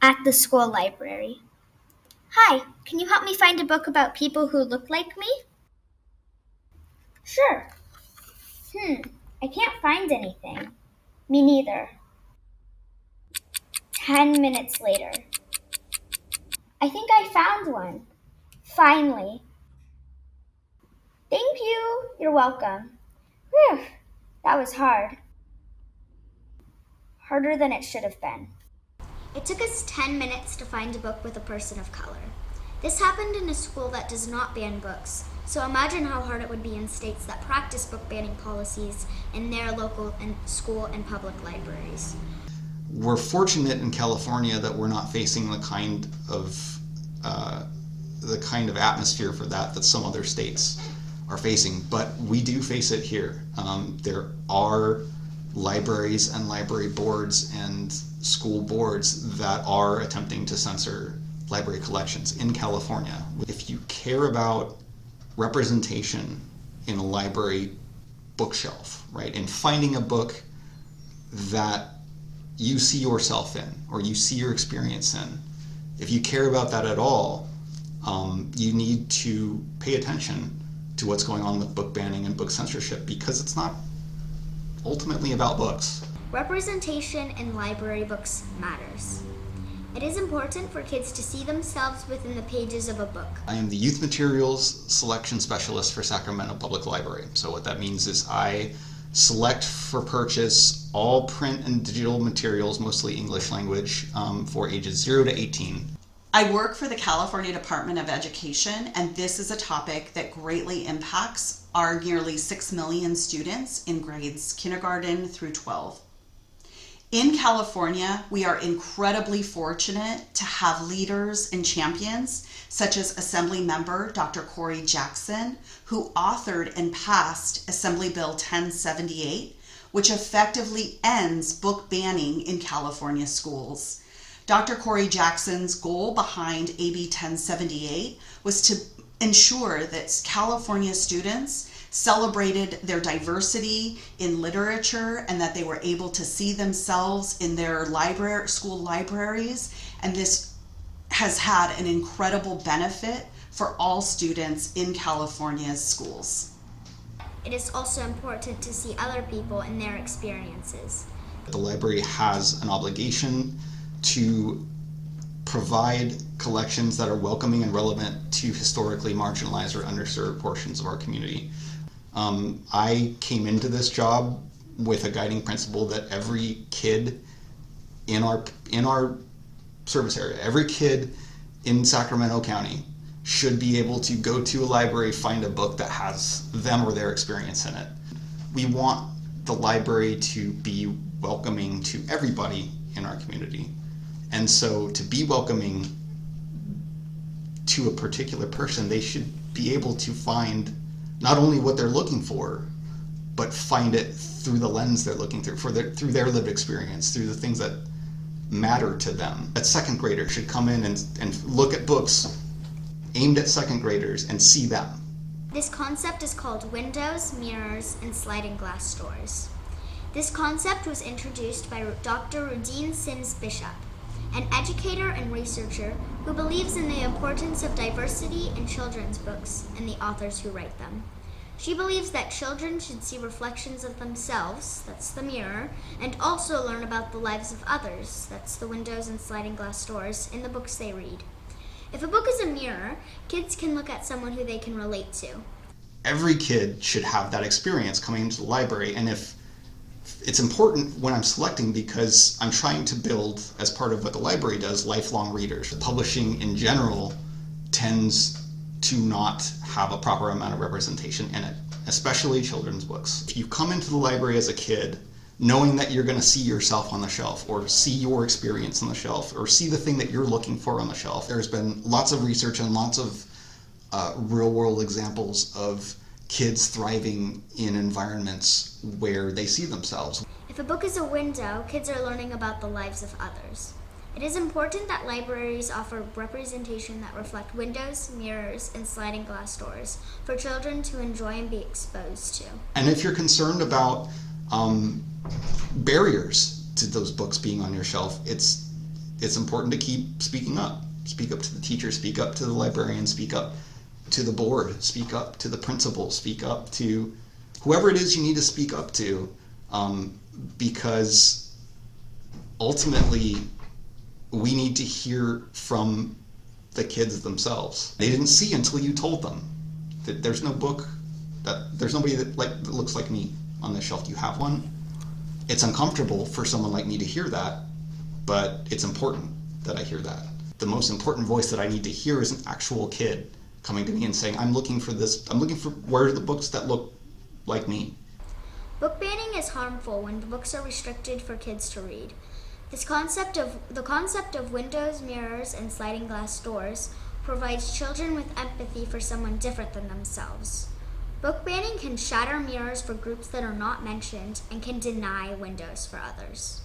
At the school library. Hi, can you help me find a book about people who look like me? Sure. I can't find anything. Me neither. 10 minutes later. I think I found one. Finally. Thank you. You're welcome. Whew, that was hard. Harder than it should have been. It took us 10 minutes to find a book with a person of color. This happened in a school that does not ban books, so imagine how hard it would be in states that practice book banning policies in their local and school and public libraries. We're fortunate in California that we're not facing the kind of atmosphere for that some other states are facing, but we do face it here. There are libraries and library boards and school boards that are attempting to censor library collections in California. If you care about representation in a library bookshelf, right, and finding a book that you see yourself in or you see your experience in, if you care about that at all, you need to pay attention to what's going on with book banning and book censorship, because it's not ultimately about books. Representation in library books matters. It is important for kids to see themselves within the pages of a book. I am the Youth Materials Selection Specialist for Sacramento Public Library. So what that means is I select for purchase all print and digital materials, mostly English language, for ages 0 to 18. I work for the California Department of Education, and this is a topic that greatly impacts our nearly 6 million students in grades kindergarten through 12. In California, we are incredibly fortunate to have leaders and champions such as Assembly Member Dr. Corey Jackson, who authored and passed Assembly Bill 1078, which effectively ends book banning in California schools. Dr. Corey Jackson's goal behind AB 1078 was to ensure that California students celebrated their diversity in literature and that they were able to see themselves in their school libraries. And this has had an incredible benefit for all students in California's schools. It is also important to see other people and their experiences. The library has an obligation to provide collections that are welcoming and relevant to historically marginalized or underserved portions of our community. I came into this job with a guiding principle that every kid in our service area, every kid in Sacramento County should be able to go to a library, find a book that has them or their experience in it. We want the library to be welcoming to everybody in our community. And so to be welcoming to a particular person, they should be able to find not only what they're looking for, but find it through the lens they're looking through, through their lived experience, through the things that matter to them. That second graders should come in and look at books aimed at second graders and see them. This concept is called windows, mirrors, and sliding glass doors. This concept was introduced by Dr. Rudine Sims Bishop, an educator and researcher who believes in the importance of diversity in children's books and the authors who write them. She believes that children should see reflections of themselves, that's the mirror, and also learn about the lives of others, that's the windows and sliding glass doors, in the books they read. If a book is a mirror, kids can look at someone who they can relate to. Every kid should have that experience coming into the library, and if it's important when I'm selecting, because I'm trying to build, as part of what the library does, lifelong readers. Publishing in general tends to not have a proper amount of representation in it, especially children's books. If you come into the library as a kid knowing that you're going to see yourself on the shelf, or see your experience on the shelf, or see the thing that you're looking for on the shelf, there's been lots of research and lots of real-world examples of kids thriving in environments where they see themselves. If a book is a window, kids are learning about the lives of others. It is important that libraries offer representation that reflect windows, mirrors, and sliding glass doors for children to enjoy and be exposed to. And if you're concerned about barriers to those books being on your shelf, it's important to keep speaking up. Speak up to the teacher, speak up to the librarian, speak up to the board, speak up to the principal, speak up to whoever it is you need to speak up to, because ultimately we need to hear from the kids themselves. They didn't see until you told them that there's nobody that looks like me on this shelf. Do you have one? It's uncomfortable for someone like me to hear that, but it's important that I hear that. The most important voice that I need to hear is an actual kid coming to me and saying, I'm looking for where are the books that look like me? Book banning is harmful when the books are restricted for kids to read. The concept of windows, mirrors, and sliding glass doors provides children with empathy for someone different than themselves. Book banning can shatter mirrors for groups that are not mentioned and can deny windows for others.